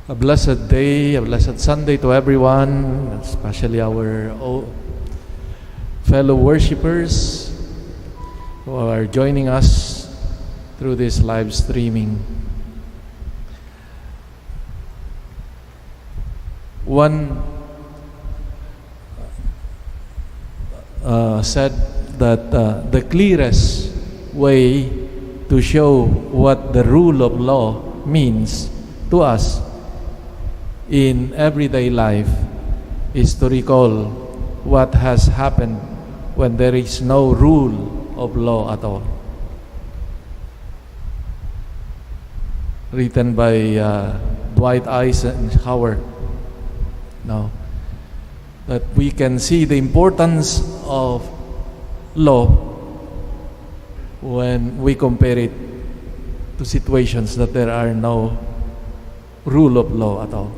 A blessed day, a blessed Sunday to everyone, especially our fellow worshipers who are joining us through this live streaming. One said that the clearest way to show what the rule of law means to us in everyday life is to recall what has happened when there is no rule of law at all. Written by Dwight Eisenhower. Now, that we can see the importance of law when we compare it to situations that there are no rule of law at all.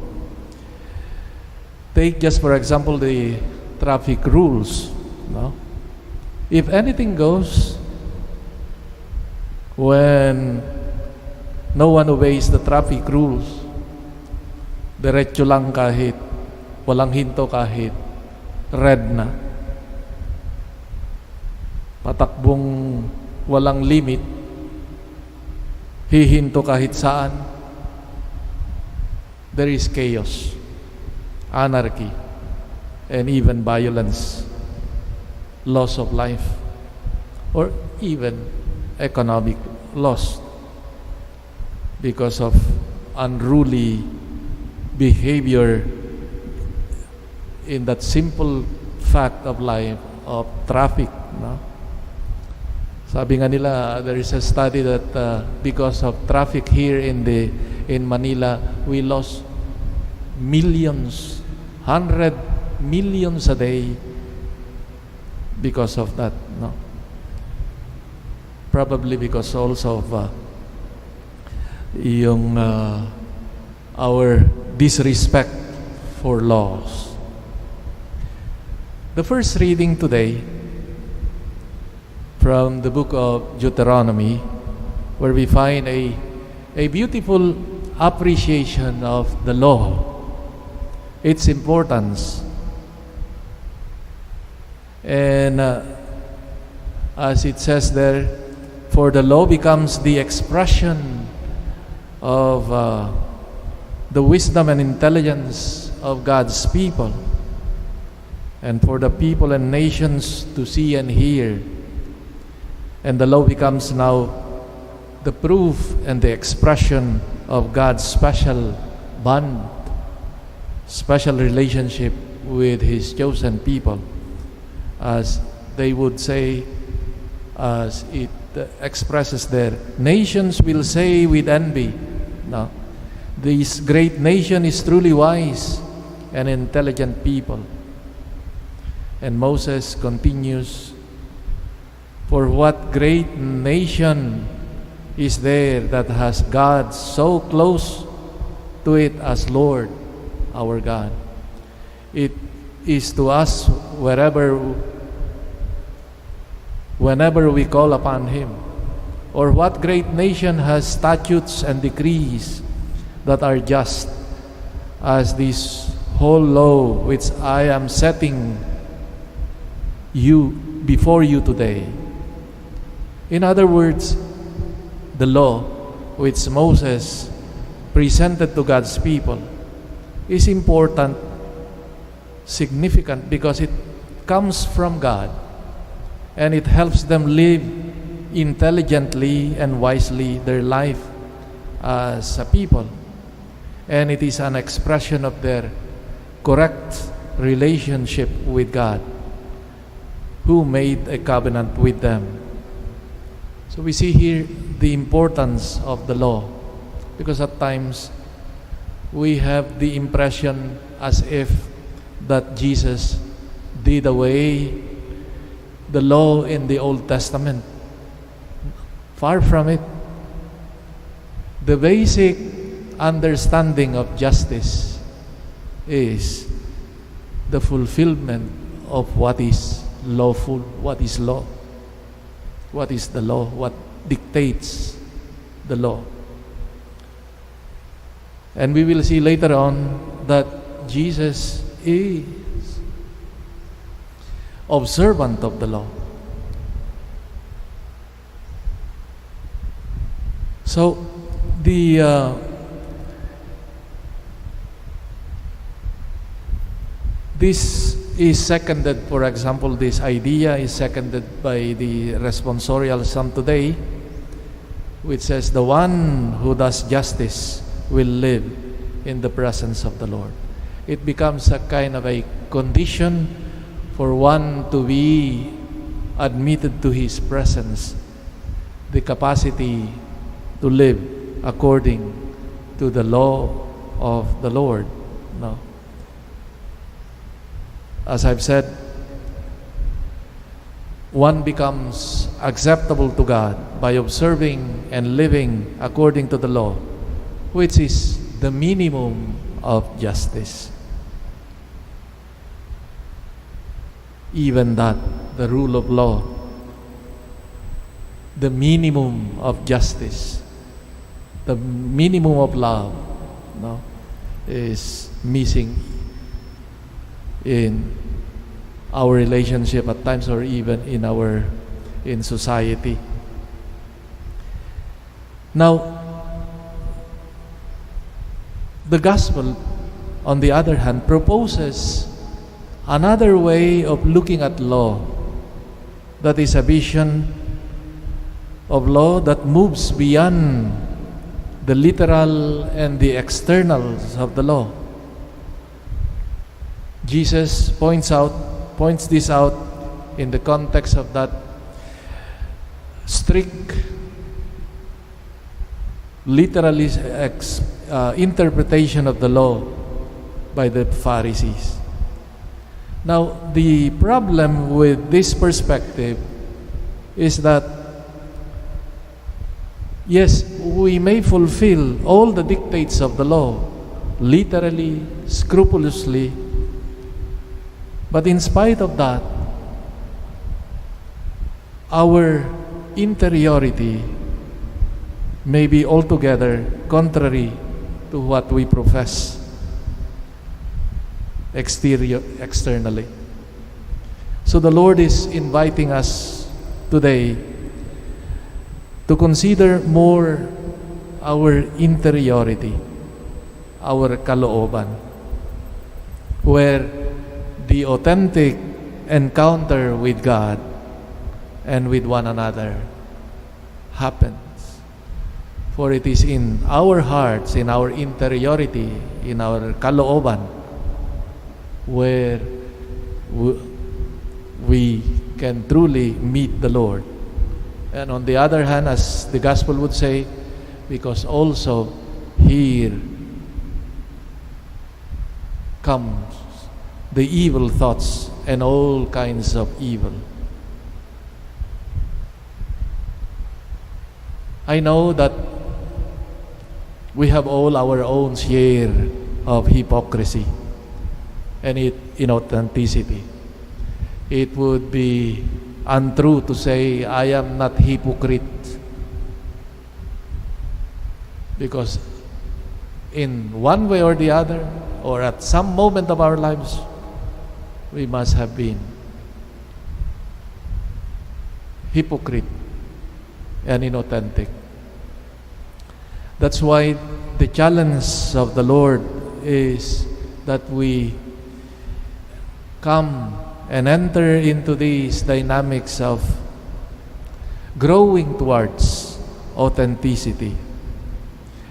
Take just for example the traffic rules. No? If anything goes, when no one obeys the traffic rules, diretso lang kahit walang hinto, kahit red na, patakbong walang limit, hihinto kahit saan, there is chaos, anarchy, and even violence, loss of life, or even economic loss because of unruly behavior in that simple fact of life of traffic. No? Sabi nga nila, there is a study that because of traffic here in Manila, we lost millions, 100 millions a day because of that. No? Probably because also of our disrespect for laws. The first reading today from the book of Deuteronomy, where we find a beautiful appreciation of the law, its importance. And as it says there, for the law becomes the expression of the wisdom and intelligence of God's people, and for the people and nations to see and hear. And the law becomes now the proof and the expression of God's special bond, special relationship with His chosen people. As they would say, as it expresses there, nations will say with envy, no, this great nation is truly wise and intelligent people. And Moses continues, for what great nation is there that has God so close to it as Lord, our God? It is to us whenever we call upon Him. Or what great nation has statutes and decrees that are just as this whole law which I am setting before you today? In other words, the law which Moses presented to God's people is important, significant, because it comes from God and it helps them live intelligently and wisely their life as a people. And it is an expression of their correct relationship with God, who made a covenant with them. So we see here the importance of the law, because at times we have the impression as if that Jesus did away the law in the Old Testament. Far from it. The basic understanding of justice is the fulfillment of what is lawful, what is law. What is the law? What dictates the law? And we will see later on that Jesus is observant of the law. So this is seconded, for example, this idea is seconded by the responsorial psalm today, which says, "The one who does justice will live in the presence of the Lord." It becomes a kind of a condition for one to be admitted to His presence, the capacity to live according to the law of the Lord. No. As I've said, one becomes acceptable to God by observing and living according to the law, which is the minimum of justice. Even that, the rule of law, the minimum of justice, the minimum of love, no, is missing in our relationship at times, or even in society. Now, the gospel, on the other hand, proposes another way of looking at law, that is a vision of law that moves beyond the literal and the externals of the law. Jesus points this out in the context of that strict literally interpretation of the law by the Pharisees. Now, the problem with this perspective is that, yes, we may fulfill all the dictates of the law literally, scrupulously, but in spite of that, our interiority may be altogether contrary to what we profess externally. So the Lord is inviting us today to consider more our interiority, our kalooban, where the authentic encounter with God and with one another happens. For it is in our hearts, in our interiority, in our kalooban, where we can truly meet the Lord. And on the other hand, as the gospel would say, because also here comes the evil thoughts and all kinds of evil. I know that we have all our own share of hypocrisy and inauthenticity. It would be untrue to say I am not hypocrite, because in one way or the other, or at some moment of our lives, we must have been hypocrite and inauthentic. That's why the challenge of the Lord is that we come and enter into these dynamics of growing towards authenticity.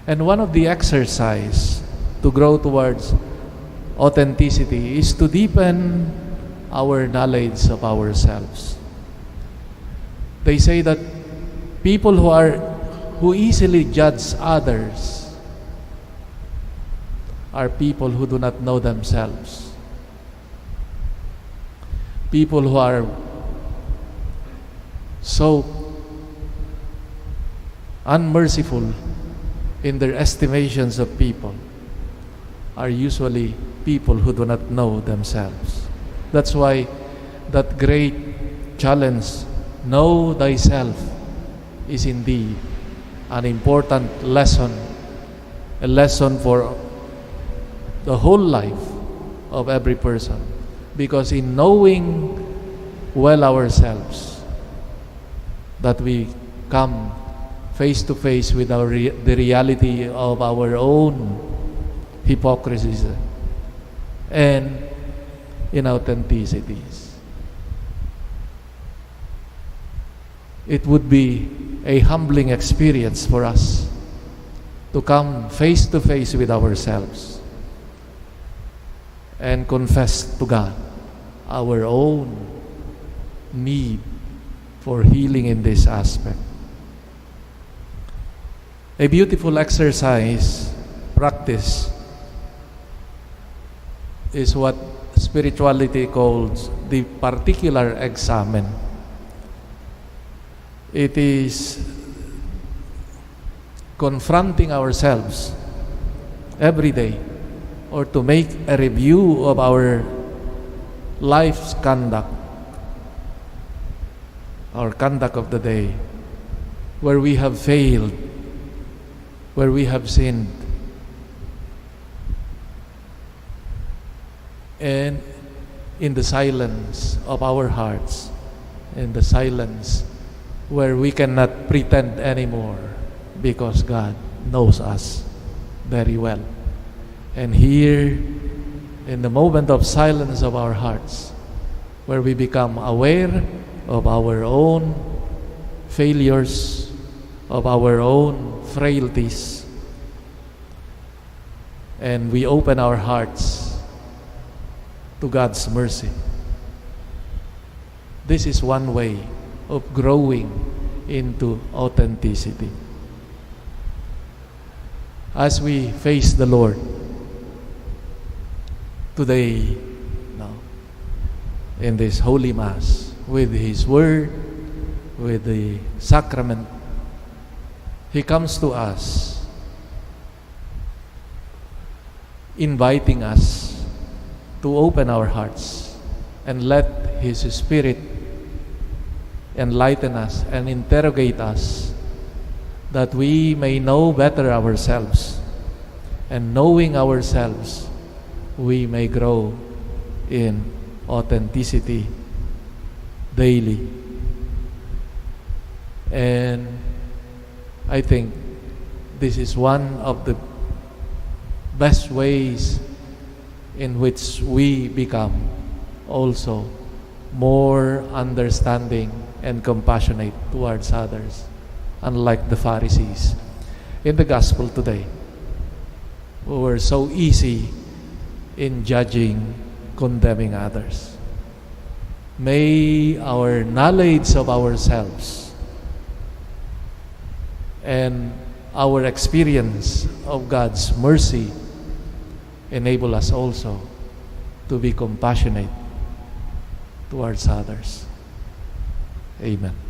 And one of the exercise to grow towards authenticity is to deepen our knowledge of ourselves. They say that people who easily judge others are people who do not know themselves. People who are so unmerciful in their estimations of people are usually people who do not know themselves. That's why that great challenge, know thyself, is indeed an important lesson a lesson for the whole life of every person. Because in knowing well ourselves, that we come face to face with the reality of our own hypocrisies and inauthenticities. It would be a humbling experience for us to come face to face with ourselves and confess to God our own need for healing in this aspect. A beautiful exercise, practice, is what spirituality calls the particular examen. It is confronting ourselves every day, or to make a review of our life's conduct, our conduct of the day, where we have failed, where we have sinned. And in the silence of our hearts, in the silence where we cannot pretend anymore, because God knows us very well. And here, in the moment of silence of our hearts, where we become aware of our own failures, of our own frailties, and we open our hearts to God's mercy. This is one way of growing into authenticity. As we face the Lord today, in this Holy Mass, with His Word, with the sacrament, He comes to us, inviting us to open our hearts and let His Spirit enlighten us and interrogate us, that we may know better ourselves, and knowing ourselves, we may grow in authenticity daily. And I think this is one of the best ways in which we become also more understanding and compassionate towards others, unlike the Pharisees in the gospel today, who were so easy in judging, condemning others. May our knowledge of ourselves and our experience of God's mercy enable us also to be compassionate towards others. Amen.